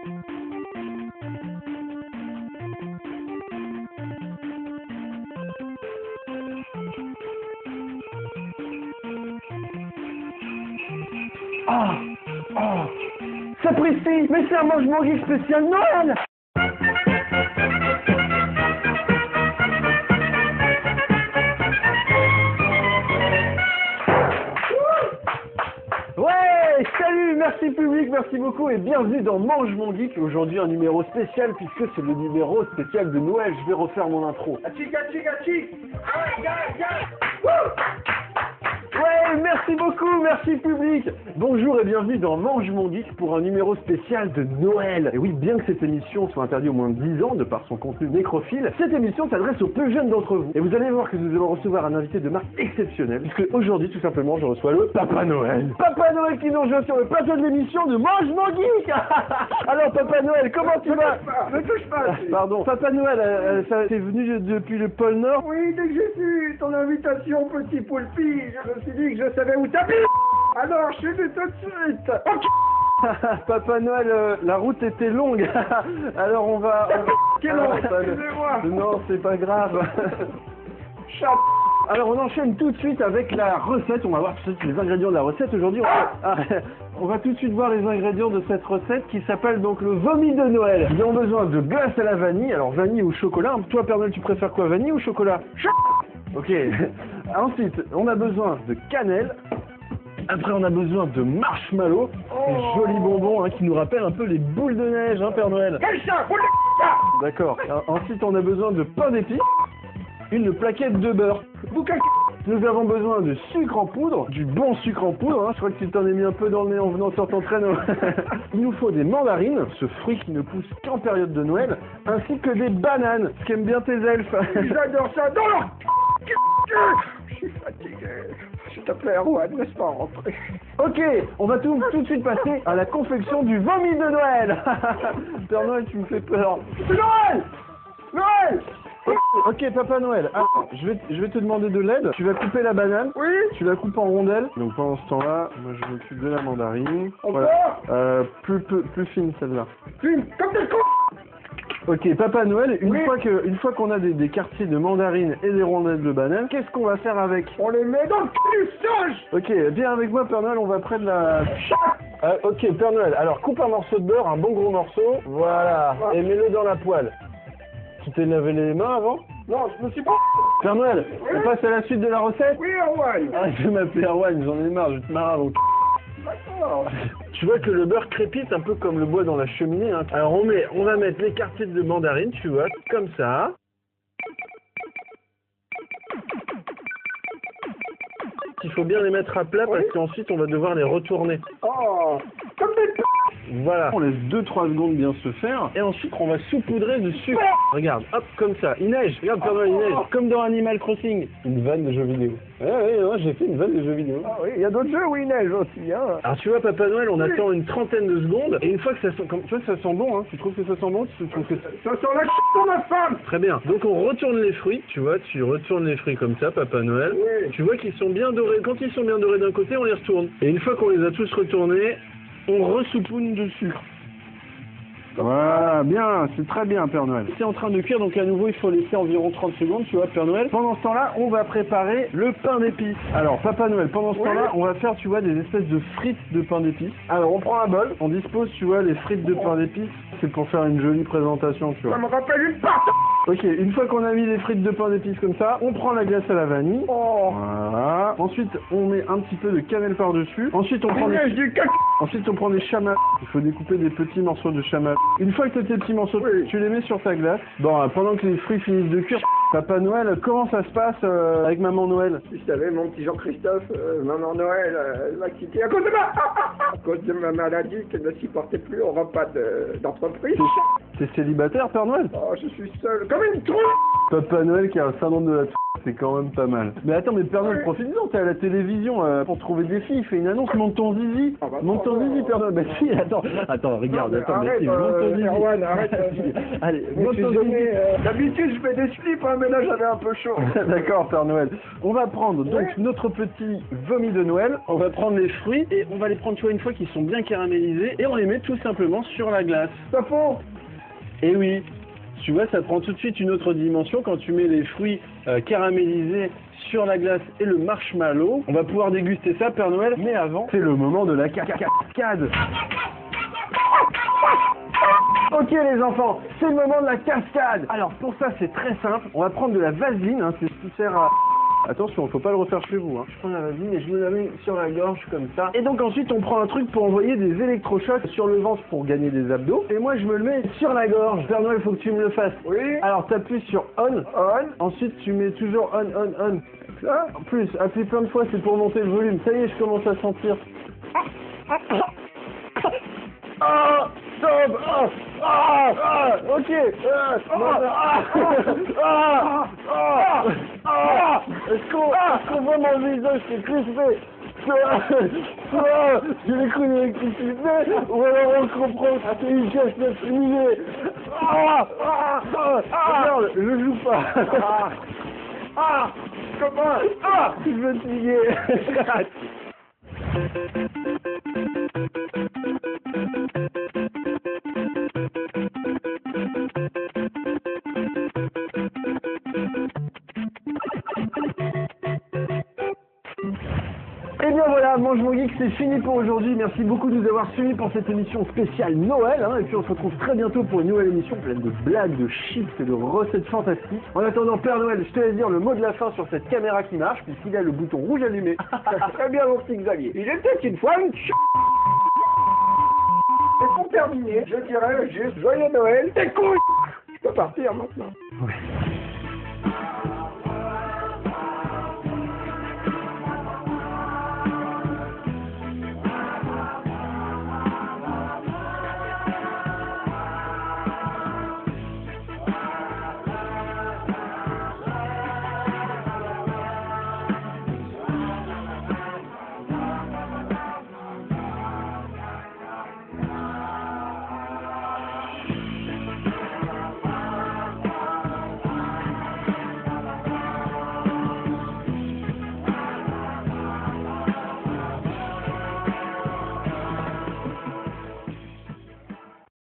Ah, ah, sapristi, mais c'est un Mange-Mon Geek spécial Noël. Ouais, salut, merci public, merci beaucoup et bienvenue dans Mange-Mon Geek. Aujourd'hui un numéro spécial puisque c'est le numéro spécial de Noël. Je vais refaire mon intro. Achik, achik, achik. Ouais, merci beaucoup, merci public. Bonjour et bienvenue dans Mange-Mon Geek pour un numéro spécial de Noël. Et oui, bien que cette émission soit interdite au moins de 10 ans de par son contenu nécrophile, cette émission s'adresse aux plus jeunes d'entre vous. Et vous allez voir que nous allons recevoir un invité de marque exceptionnel, puisque aujourd'hui, tout simplement, je reçois le Papa Noël. Papa Noël qui nous rejoint sur le plateau de l'émission de Mange-Mon Geek. Alors, Papa Noël, comment tu vas? Ne touche pas. Pardon, Papa Noël, t'es venu depuis le pôle Nord? Oui, dès que j'ai vu ton invitation, petit poulpi, je me suis dit que je savais où t'habites. Alors, je suis venu tout de suite. Papa Noël, la route était longue. Alors on va... Quelle honte, excusez-moi. Non, c'est pas grave. Chat. Alors on enchaîne tout de suite avec la recette. On va voir tout de suite les ingrédients de la recette. Aujourd'hui, on va tout de suite voir les ingrédients de cette recette qui s'appelle donc le vomi de Noël. Nous avons besoin de glace à la vanille. Alors vanille ou chocolat. Toi, Père Noël, tu préfères quoi, vanille ou chocolat? Ok. Ensuite, on a besoin de cannelle. Après, on a besoin de marshmallow, ces jolis bonbons qui nous rappellent un peu les boules de neige, Père Noël. Quel chat, boule de D'accord. Ensuite, on a besoin de pain d'épices, une plaquette de beurre. bouquin. Nous avons besoin de sucre en poudre, du bon sucre en poudre. Je crois que tu t'en es mis un peu dans le nez en venant sur ton traîneau. Il nous faut des mandarines, ce fruit qui ne pousse qu'en période de Noël, ainsi que des bananes, ce qu'aiment bien tes elfes. J'adore ça dans leur... Je suis fatigué. S'il te plaît, Erwan, laisse-moi rentrer. Ok, on va tout de suite passer à la confection du vomi de Noël. Père Noël, tu me fais peur. Noël. Noël. Ok, Papa Noël, alors, je vais te demander de l'aide. Tu vas couper la banane. Oui. Tu la coupes en rondelles. Donc pendant ce temps-là, moi je m'occupe de la mandarine. Encore. Plus fine celle-là. Fume, comme des cons. Ok, Papa Noël, une Oui. fois qu'on a des quartiers de mandarine et des rondelles de banane, qu'est-ce qu'on va faire avec? On les met dans le cul du singe. Ok, viens avec moi, Père Noël, on va près de la... ok, Père Noël, alors coupe un morceau de beurre, un bon gros morceau, voilà, et mets-le dans la poêle. Tu t'es lavé les mains avant? Non, je me suis pas... Père Noël, on passe à la suite de la recette? Oui, Erwan. Arrête de m'appeler Erwan, j'en ai marre, je te marre donc. D'accord. Tu vois que le beurre crépite un peu comme le bois dans la cheminée. Alors on va mettre les quartiers de mandarine, tu vois, comme ça. Il faut bien les mettre à plat parce qu'ensuite on va devoir les retourner. Oh, comme des p... Voilà. On laisse 2-3 secondes bien se faire et ensuite on va saupoudrer de sucre. Regarde, hop, comme ça. Il neige. Regarde, Père Noël, il neige. Comme dans Animal Crossing. Une vanne de jeux vidéo. Ouais, j'ai fait une vanne de jeux vidéo. Ah oui, il y a d'autres jeux où il neige aussi, hein. Alors tu vois, Papa Noël, on attend une trentaine de secondes et une fois que ça sent, tu vois, ça sent bon, tu trouves que ça sent bon? Tu trouves que... Ça sent la ch... de ma femme. Très bien. Donc on retourne les fruits, tu vois, tu retournes les fruits comme ça, Papa Noël. Oui. Tu vois qu'ils sont bien dorés. Quand ils sont bien dorés d'un côté, on les retourne. Et une fois qu'on les a tous retournés, on ressoupoune de sucre. Voilà, bien, c'est très bien, Père Noël. C'est en train de cuire, donc à nouveau, il faut laisser environ 30 secondes, tu vois, Père Noël. Pendant ce temps-là, on va préparer le pain d'épices. Alors, Papa Noël, pendant ce temps-là, on va faire, tu vois, des espèces de frites de pain d'épices. Alors, on prend un bol, on dispose, tu vois, les frites de pain d'épices. C'est pour faire une jolie présentation, tu vois. Ça me rappelle une part. Ok, une fois qu'on a mis les frites de pain d'épices comme ça, on prend la glace à la vanille. Oh. Voilà. Ensuite, on met un petit peu de cannelle par-dessus. Ensuite, on prend Neige du caca. Ensuite, on prend des chamallows. Il faut découper des petits morceaux de chamallows. Une fois que tu as tes petits morceaux, tu les mets sur ta glace. Bon, pendant que les fruits finissent de cuire, Papa Noël, comment ça se passe avec Maman Noël? Tu savais, mon petit Jean-Christophe, maman Noël, elle m'a quitté à cause de ma maladie qu'elle ne supportait plus au repas d'entreprise. T'es célibataire, Père Noël? Oh, je suis seul, comme une trou. Papa Noël qui a un syndrome de la c'est quand même pas mal. Mais attends, mais Père Noël, profite-en, t'es à la télévision pour trouver des filles, fais une annonce, monte ton zizi. Ah bah, Monte ton zizi, Père Noël. Bah si, attends, regarde, attends, merci, monte ton zizi. Erwan, arrête. Allez, Je me monte suis ton donné, zizi. d'habitude, je fais des slips, hein, mais là, j'avais un peu chaud. D'accord, Père Noël. On va prendre donc Ouais. notre petit vomi de Noël, on va prendre les fruits et on va les prendre, tu vois, une fois qu'ils sont bien caramélisés et on les met tout simplement sur la glace. Ça fond. Et oui, tu vois, ça prend tout de suite une autre dimension quand tu mets les fruits caramélisés sur la glace et le marshmallow. On va pouvoir déguster ça, Père Noël, mais avant, c'est le moment de la cascade. Ok les enfants, c'est le moment de la cascade. Alors pour ça c'est très simple, on va prendre de la vaseline, hein, c'est ce qui sert à... Attention, faut pas le refaire chez vous. Hein. Je prends la vaseline et je me la mets sur la gorge comme ça. Et donc ensuite on prend un truc pour envoyer des électrochocs sur le ventre pour gagner des abdos. Et moi je me le mets sur la gorge. Père Noël, il faut que tu me le fasses. Oui. Alors t'appuies sur on. Ensuite tu mets toujours on. Ça. En plus, appuie plein de fois, c'est pour monter le volume. Ça y est, je commence à sentir. Ah, stop. Ok. Est-ce qu'on voit mon visage qui est crispé? J'ai les coups d'électricité, ou alors on comprend que c'est une caisse de fumée. Regarde, je joue pas. Comment? Je veux te lier. Et bien voilà, Mange mon geek, c'est fini pour aujourd'hui. Merci beaucoup de nous avoir suivis pour cette émission spéciale Noël. Hein, et puis on se retrouve très bientôt pour une nouvelle émission pleine de blagues, de chips et de recettes fantastiques. En attendant, Père Noël, je te laisse dire le mot de la fin sur cette caméra qui marche, puisqu'il a le bouton rouge allumé. Très bien, mon petit Xavier. Il était une fois une Et pour terminer, je dirais juste Joyeux Noël. T'es cool. Je peux partir maintenant. Ouais.